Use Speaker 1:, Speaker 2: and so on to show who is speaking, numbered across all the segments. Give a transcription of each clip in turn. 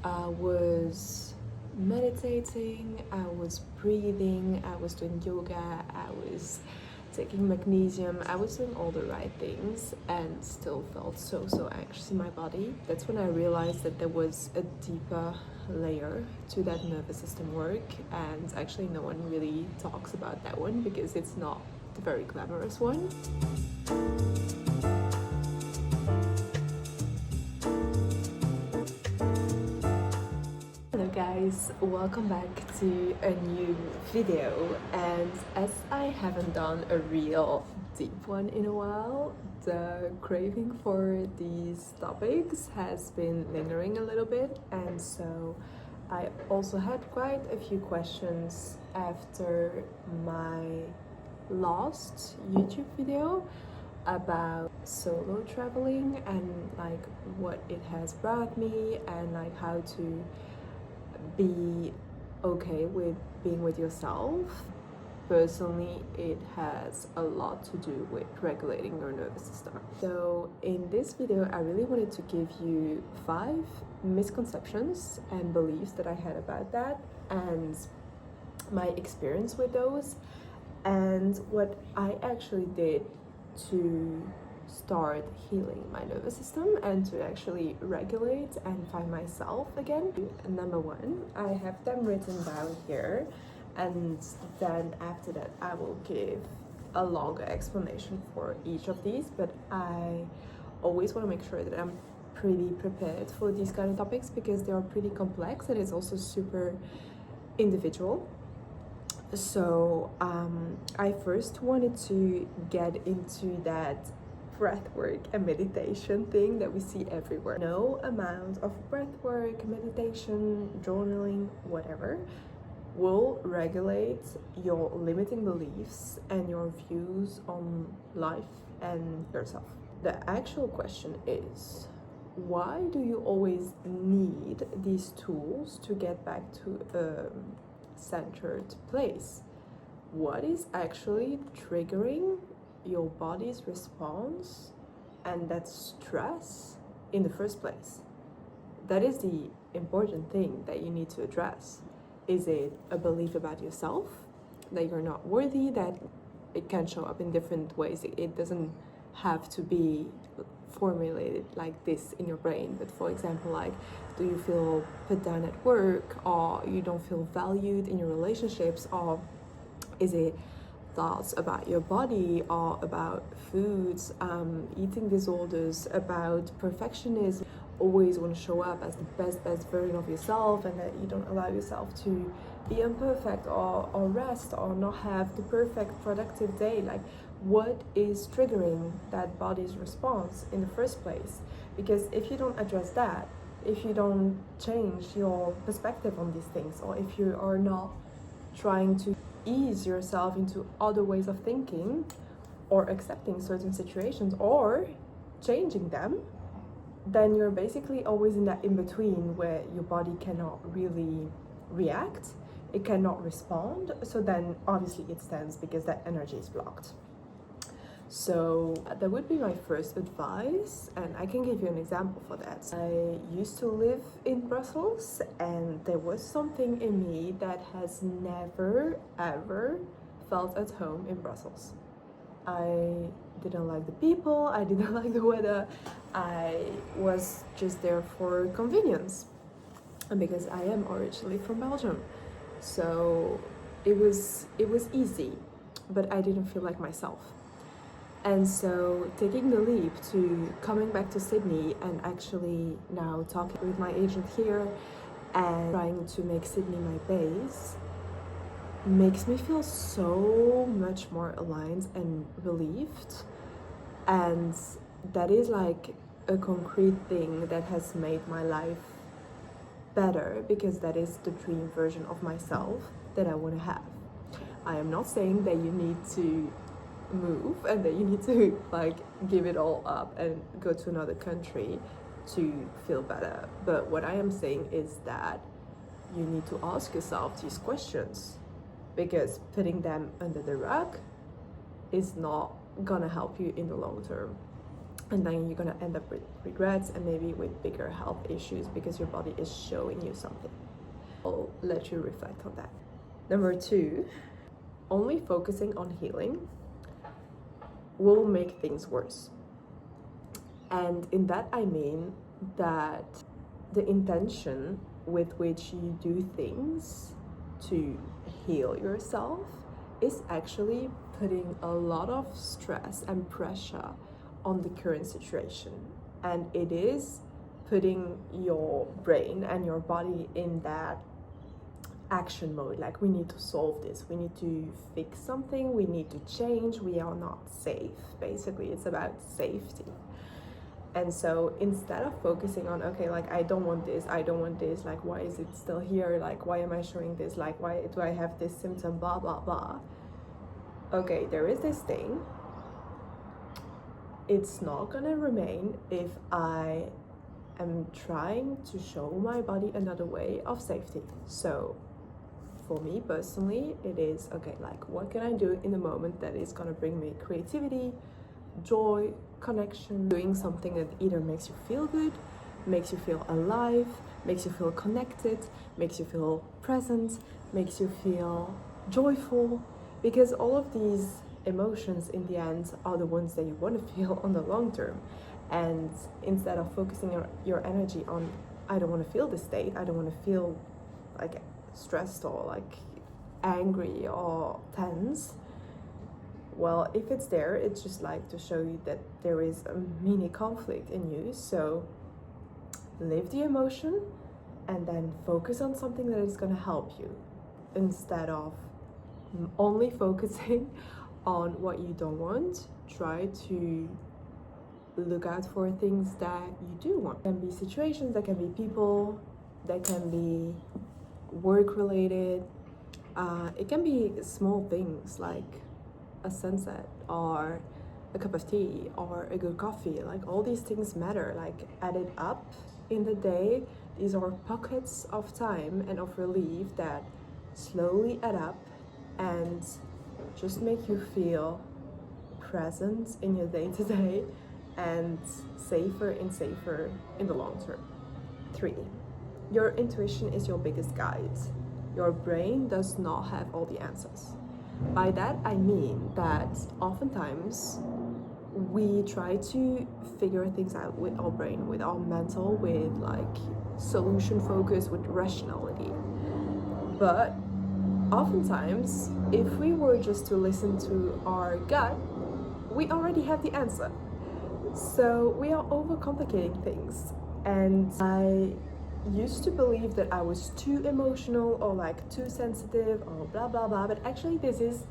Speaker 1: I was meditating, I was breathing, I was doing yoga, I was taking magnesium, I was doing all the right things and still felt so anxious in my body. That's when I realized that there was a deeper layer to that nervous system work, and actually no one really talks about that one because it's not the very glamorous one. Hello guys, welcome back to a new video, and as I haven't done a real deep one in a while, the craving for these topics has been lingering a little bit, and so I also had quite a few questions after my last YouTube video about solo traveling and like what it has brought me and like how to be okay with being with yourself. Personally, it has a lot to do with regulating your nervous system. So in this video, I really wanted to give you 5 misconceptions and beliefs that I had about that, and my experience with those, and what I actually did to start healing my nervous system and to actually regulate and find myself again. Number 1, I have them written down here, and then after that I will give a longer explanation for each of these, but I always want to make sure that I'm pretty prepared for these kind of topics because they are pretty complex and it's also super individual. So I first wanted to get into that breath work and meditation thing that we see everywhere. No amount of breath work, meditation, journaling, whatever will regulate your limiting beliefs and your views on life and yourself. The actual question is, why do you always need these tools to get back to a centered place? What is actually triggering your body's response and that stress in the first place? That is the important thing that you need to address. Is it a belief about yourself that you're not worthy? That it can show up in different ways. It doesn't have to be formulated like this in your brain, but for example, like, do you feel put down at work, or you don't feel valued in your relationships, or is it thoughts about your body or about foods, eating disorders, about perfectionism, always want to show up as the best version of yourself, and that you don't allow yourself to be imperfect or rest or not have the perfect productive day? Like, what is triggering that body's response in the first place? Because if you don't address that, if you don't change your perspective on these things, or if you are not trying to ease yourself into other ways of thinking or accepting certain situations or changing them, then you're basically always in that in-between where your body cannot really react, it cannot respond, so then obviously it stands because that energy is blocked. So that would be my first advice, and I can give you an example for that. I used to live in Brussels, and there was something in me that has never ever felt at home in Brussels. I didn't like the people, I didn't like the weather, I was just there for convenience, and because I am originally from Belgium, so it was easy, but I didn't feel like myself. And so taking the leap to coming back to Sydney and actually now talking with my agent here and trying to make Sydney my base makes me feel so much more aligned and relieved. And that is like a concrete thing that has made my life better, because that is the dream version of myself that I want to have. I am not saying that you need to move and that you need to like give it all up and go to another country to feel better, but what I am saying is that you need to ask yourself these questions, because putting them under the rug is not gonna help you in the long term. and then you're gonna end up with regrets and maybe with bigger health issues because your body is showing you something. I'll let you reflect on that. Number 2, only focusing on healing will make things worse. And in that I mean that the intention with which you do things to heal yourself is actually putting a lot of stress and pressure on the current situation, and it is putting your brain and your body in that action mode, like we need to solve this, we need to fix something, we need to change, we are not safe. Basically it's about safety. And so instead of focusing on, okay, like I don't want this, like why is it still here, like why am I showing this, like why do I have this symptom, blah blah blah. Okay, there is this thing, it's not gonna remain if I am trying to show my body another way of safety. So for me personally, it is, okay, like what can I do in the moment that is gonna bring me creativity, joy, connection, doing something that either makes you feel good, makes you feel alive, makes you feel connected, makes you feel present, makes you feel joyful, because all of these emotions in the end are the ones that you want to feel on the long term. And instead of focusing your energy on, I don't want to feel this state, I don't want to feel like stressed or like angry or tense, well, if it's there, it's just like to show you that there is a mini conflict in you. So live the emotion and then focus on something that is going to help you, instead of only focusing on what you don't want. Try to look out for things that you do want. There can be situations, there can be people, there can be work related, it can be small things like a sunset or a cup of tea or a good coffee. Like all these things matter, like added up in the day, these are pockets of time and of relief that slowly add up and just make you feel present in your day-to-day and safer in the long term. 3, your intuition is your biggest guide. Your brain does not have all the answers. By that I mean that oftentimes we try to figure things out with our brain, with our mental, with like solution focus, with rationality. But oftentimes, if we were just to listen to our gut, we already have the answer. So we are overcomplicating things. And I used to believe that I was too emotional or like too sensitive or blah blah blah, but actually this is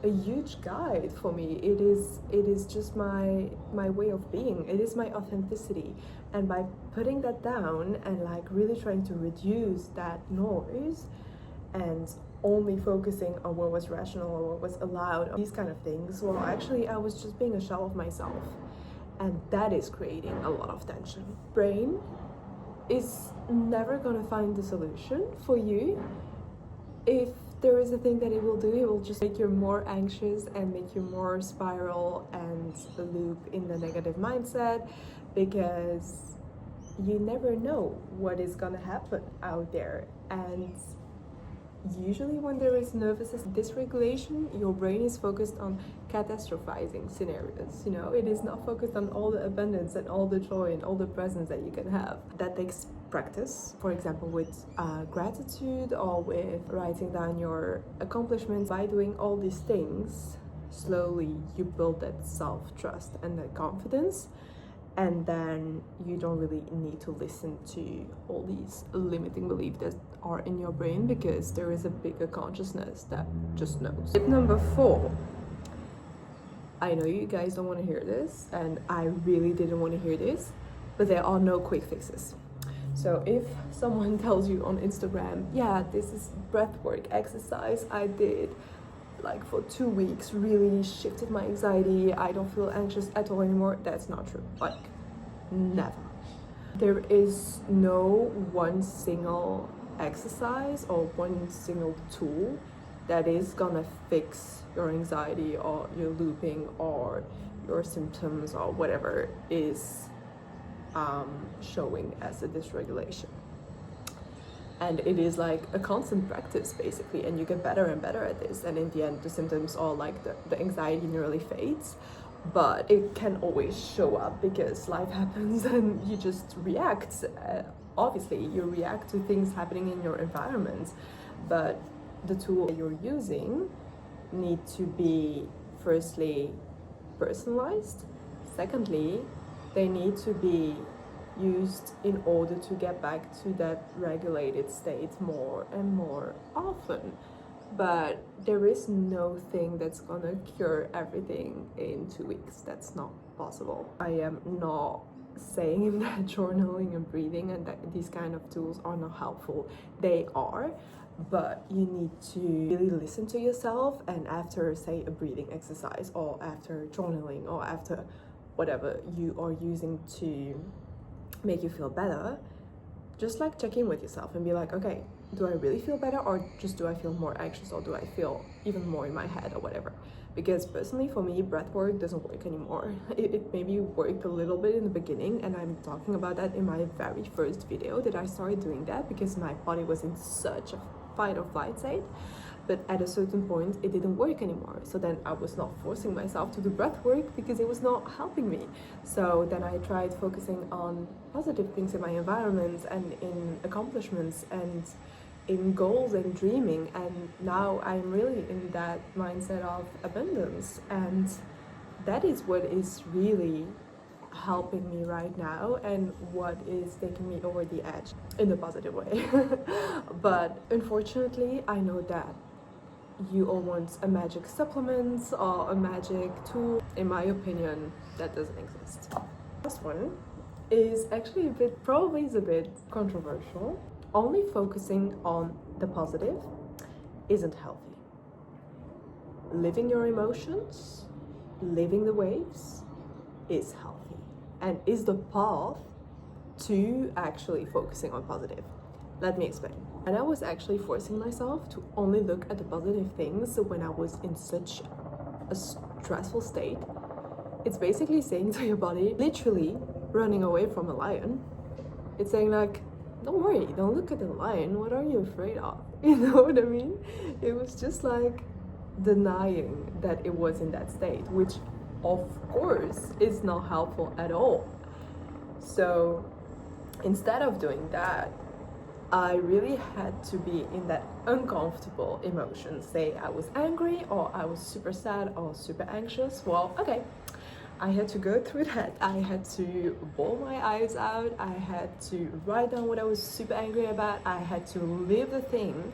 Speaker 1: a huge guide for me. It is just my way of being. It is my authenticity. And by putting that down and like really trying to reduce that noise and only focusing on what was rational or what was allowed, these kind of things, well, actually I was just being a shell of myself, and that is creating a lot of tension. Brain is never gonna find the solution for you. If there is a thing that it will do, it will just make you more anxious and make you more spiral and loop in the negative mindset, because you never know what is gonna happen out there. And usually when there is nervous dysregulation, your brain is focused on catastrophizing scenarios, you know, it is not focused on all the abundance and all the joy and all the presence that you can have. That takes practice, for example with gratitude or with writing down your accomplishments. By doing all these things, slowly you build that self-trust and that confidence, and then you don't really need to listen to all these limiting beliefs that are in your brain, because there is a bigger consciousness that just knows. Tip number 4. I know you guys don't want to hear this, and I really didn't want to hear this, but there are no quick fixes. So if someone tells you on Instagram, yeah, this is breathwork exercise I did like for 2 weeks, really shifted my anxiety, I don't feel anxious at all anymore, that's not true. Like, never. There is no one single exercise or one single tool that is gonna fix your anxiety or your looping or your symptoms or whatever is showing as a dysregulation. And it is like a constant practice basically, and you get better and better at this, and in the end the symptoms are like the anxiety nearly fades, but it can always show up because life happens and you just react. Obviously you react to things happening in your environment, but the tool that you're using need to be firstly personalized, secondly they need to be used in order to get back to that regulated state more and more often. But there is no thing that's gonna cure everything in 2 weeks. That's not possible. I am not saying that journaling and breathing and that these kind of tools are not helpful. They are, but you need to really listen to yourself, and after say a breathing exercise or after journaling or after whatever you are using to make you feel better, just like check in with yourself and be like, okay, do I really feel better, or just do I feel more anxious, or do I feel even more in my head or whatever? Because personally for me, breath work doesn't work anymore. It maybe worked a little bit in the beginning, and I'm talking about that in my very first video that I started doing that because my body was in such a fight or flight state. But at a certain point it didn't work anymore, so then I was not forcing myself to do breath work because it was not helping me. So then I tried focusing on positive things in my environment and in accomplishments and in goals and dreaming, and now I'm really in that mindset of abundance, and that is what is really helping me right now and what is taking me over the edge in a positive way. But unfortunately I know that you all want a magic supplement or a magic tool. In my opinion, that doesn't exist. Last one is actually probably is a bit controversial. Only focusing on the positive isn't healthy. Living your emotions, living the waves is healthy and is the path to actually focusing on positive. Let me explain. And I was actually forcing myself to only look at the positive things when I was in such a stressful state. It's basically saying to your body, literally running away from a lion. It's saying like, don't worry, don't look at the lion, what are you afraid of? You know what I mean? It was just like denying that it was in that state, which of course is not helpful at all. So instead of doing that, I really had to be in that uncomfortable emotion. Say I was angry or I was super sad or super anxious. Well, okay, I had to go through that. I had to bawl my eyes out. I had to write down what I was super angry about. I had to live the thing,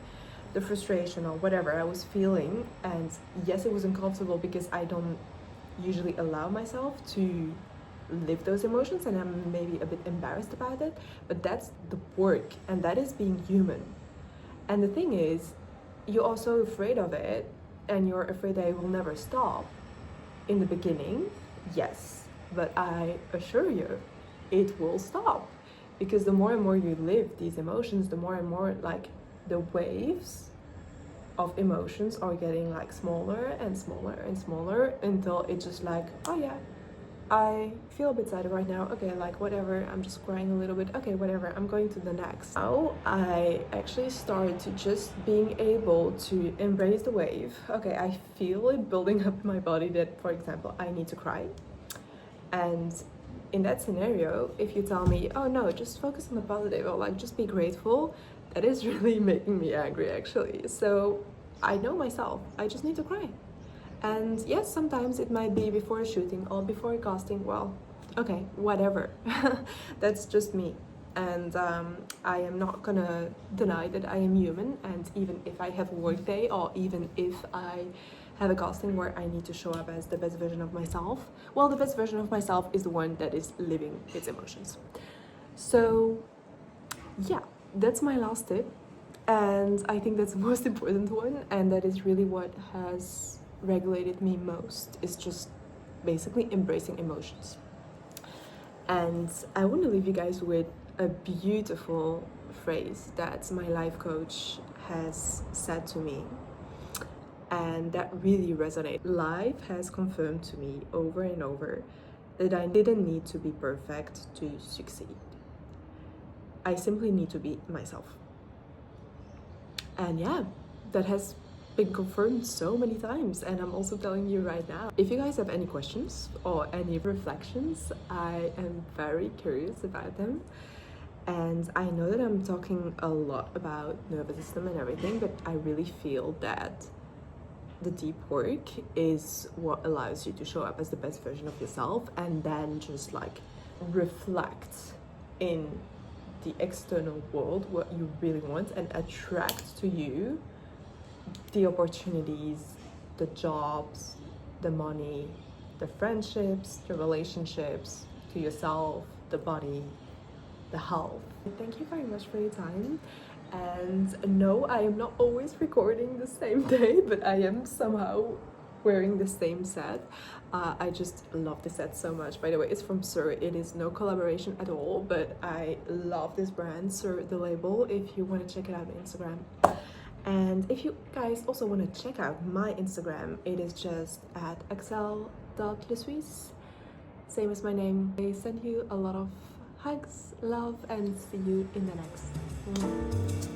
Speaker 1: the frustration or whatever I was feeling. And yes, it was uncomfortable because I don't usually allow myself to live those emotions, and I'm maybe a bit embarrassed about it, but that's the work, and that is being human. And the thing is, you're also afraid of it, and you're afraid that it will never stop. In the beginning, yes, but I assure you, it will stop, because the more and more you live these emotions, the more and more like the waves of emotions are getting like smaller and smaller and smaller until it's just like, oh yeah, I feel a bit sad right now, okay, like whatever, I'm just crying a little bit, okay, whatever, I'm going to the next. Now I actually started to just being able to embrace the wave. Okay, I feel it building up in my body that, for example, I need to cry. And in that scenario, if you tell me, oh no, just focus on the positive, or like just be grateful, that is really making me angry actually. So I know myself, I just need to cry. And yes, sometimes it might be before a shooting or before a casting. Well, okay, whatever. That's just me. And I am not gonna deny that I am human. And even if I have a work day, or even if I have a casting where I need to show up as the best version of myself, well, the best version of myself is the one that is living its emotions. So yeah, that's my last tip. And I think that's the most important one. And that is really what has regulated me most, is just basically embracing emotions. And I want to leave you guys with a beautiful phrase that my life coach has said to me. and that really resonates. Life has confirmed to me over and over that I didn't need to be perfect to succeed. I simply need to be myself. And yeah, that has been confirmed so many times, and I'm also telling you right now. If you guys have any questions or any reflections, I am very curious about them. And I know that I'm talking a lot about nervous system and everything, but I really feel that the deep work is what allows you to show up as the best version of yourself, and then just like reflect in the external world what you really want and attract to you the opportunities, the jobs, the money, the friendships, the relationships, to yourself, the body, the health. Thank you very much for your time. And no, I am not always recording the same day, but I am somehow wearing the same set. I just love this set so much. By the way, it's from Sir. It is no collaboration at all, but I love this brand, Sir the label, if you want to check it out on Instagram. And if you guys also want to check out my Instagram, it is just at axelle.lesuisse, same as my name. I send you a lot of hugs, love, and see you in the next one.